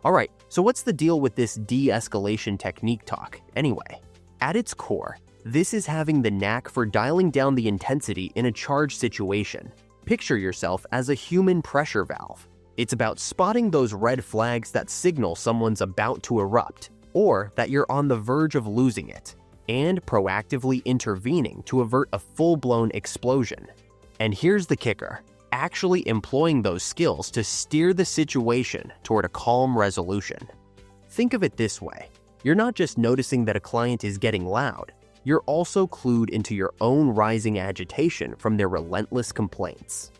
Alright, so what's the deal with this de-escalation technique talk, anyway? At its core, this is having the knack for dialing down the intensity in a charged situation. Picture yourself as a human pressure valve. It's about spotting those red flags that signal someone's about to erupt, or that you're on the verge of losing it, and proactively intervening to avert a full-blown explosion. And here's the kicker: actually employing those skills to steer the situation toward a calm resolution. Think of it this way: you're not just noticing that a client is getting loud, you're also clued into your own rising agitation from their relentless complaints.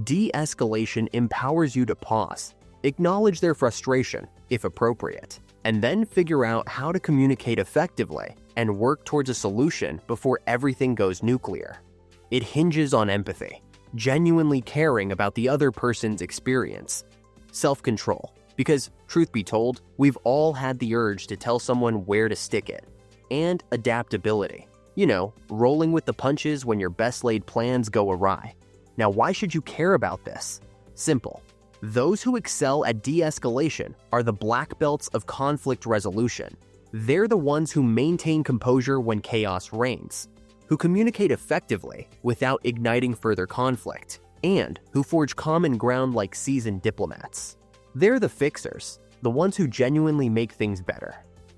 De-escalation empowers you to pause, acknowledge their frustration, if appropriate, and then figure out how to communicate effectively and work towards a solution before everything goes nuclear. It hinges on empathy, genuinely caring about the other person's experience, self-control, because, truth be told, we've all had the urge to tell someone where to stick it, and adaptability. You know, rolling with the punches when your best-laid plans go awry. Now, why should you care about this? Simple. Those who excel at de-escalation are the black belts of conflict resolution. They're the ones who maintain composure when chaos reigns, who communicate effectively without igniting further conflict, and who forge common ground like seasoned diplomats. They're the fixers, the ones who genuinely make things better.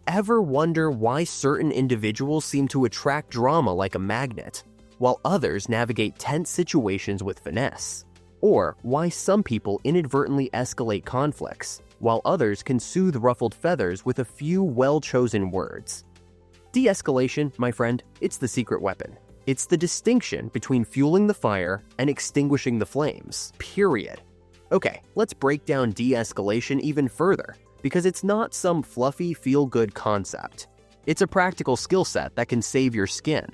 Ever wonder why certain individuals seem to attract drama like a magnet, while others navigate tense situations with finesse? Or why some people inadvertently escalate conflicts, while others can soothe ruffled feathers with a few well-chosen words? De-escalation, my friend, it's the secret weapon. It's the distinction between fueling the fire and extinguishing the flames, period. Okay, let's break down de-escalation even further, because it's not some fluffy, feel-good concept. It's a practical skill set that can save your skin.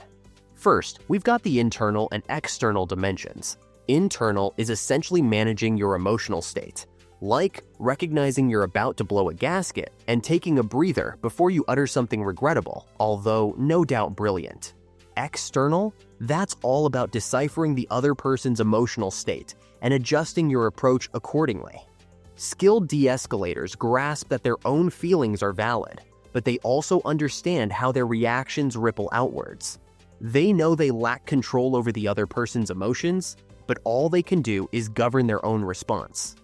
First, we've got the internal and external dimensions. Internal is essentially managing your emotional state, like recognizing you're about to blow a gasket and taking a breather before you utter something regrettable, although no doubt brilliant. External? That's all about deciphering the other person's emotional state and adjusting your approach accordingly. Skilled de-escalators grasp that their own feelings are valid, but they also understand how their reactions ripple outwards. They know they lack control over the other person's emotions, but all they can do is govern their own response.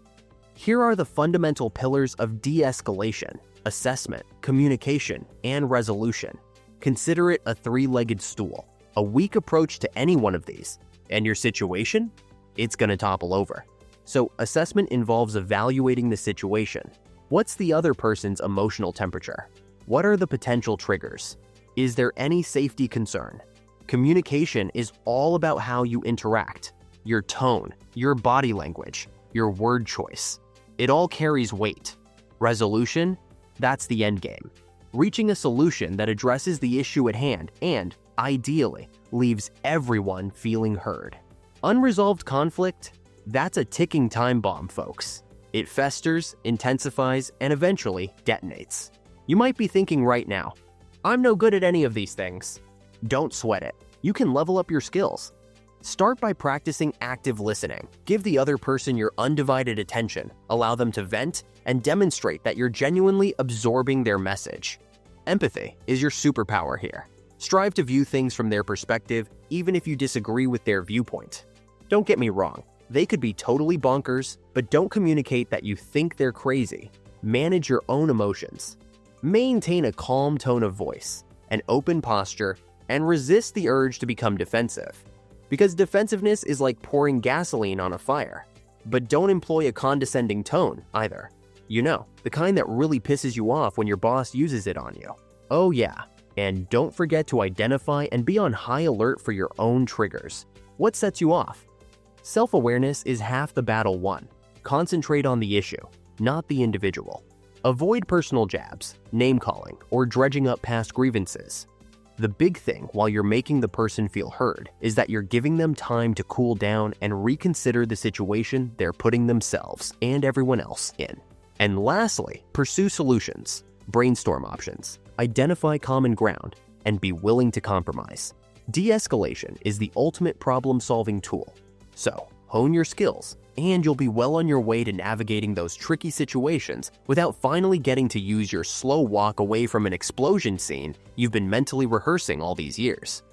Here are the fundamental pillars of de-escalation: assessment, communication, and resolution. Consider it a three-legged stool. A weak approach to any one of these, and your situation? It's gonna topple over. So assessment involves evaluating the situation. What's the other person's emotional temperature? What are the potential triggers? Is there any safety concern? Communication is all about how you interact, your tone, your body language, your word choice. It all carries weight. Resolution? That's the end game. Reaching a solution that addresses the issue at hand and, ideally, leaves everyone feeling heard. Unresolved conflict? That's a ticking time bomb, folks. It festers, intensifies, and eventually detonates. You might be thinking right now, I'm no good at any of these things. Don't sweat it. You can level up your skills. Start by practicing active listening. Give the other person your undivided attention, allow them to vent, and demonstrate that you're genuinely absorbing their message. Empathy is your superpower here. Strive to view things from their perspective, even if you disagree with their viewpoint. Don't get me wrong, they could be totally bonkers, but don't communicate that you think they're crazy. Manage your own emotions. Maintain a calm tone of voice, an open posture, and resist the urge to become defensive. Because defensiveness is like pouring gasoline on a fire. But don't employ a condescending tone, either. You know, the kind that really pisses you off when your boss uses it on you. Oh yeah, and don't forget to identify and be on high alert for your own triggers. What sets you off? Self-awareness is half the battle won. Concentrate on the issue, not the individual. Avoid personal jabs, name-calling, or dredging up past grievances. The big thing while you're making the person feel heard is that you're giving them time to cool down and reconsider the situation they're putting themselves and everyone else in. And lastly, pursue solutions, brainstorm options, identify common ground, and be willing to compromise. De-escalation is the ultimate problem-solving tool. So, hone your skills, and you'll be well on your way to navigating those tricky situations without finally getting to use your slow walk away from an explosion scene you've been mentally rehearsing all these years.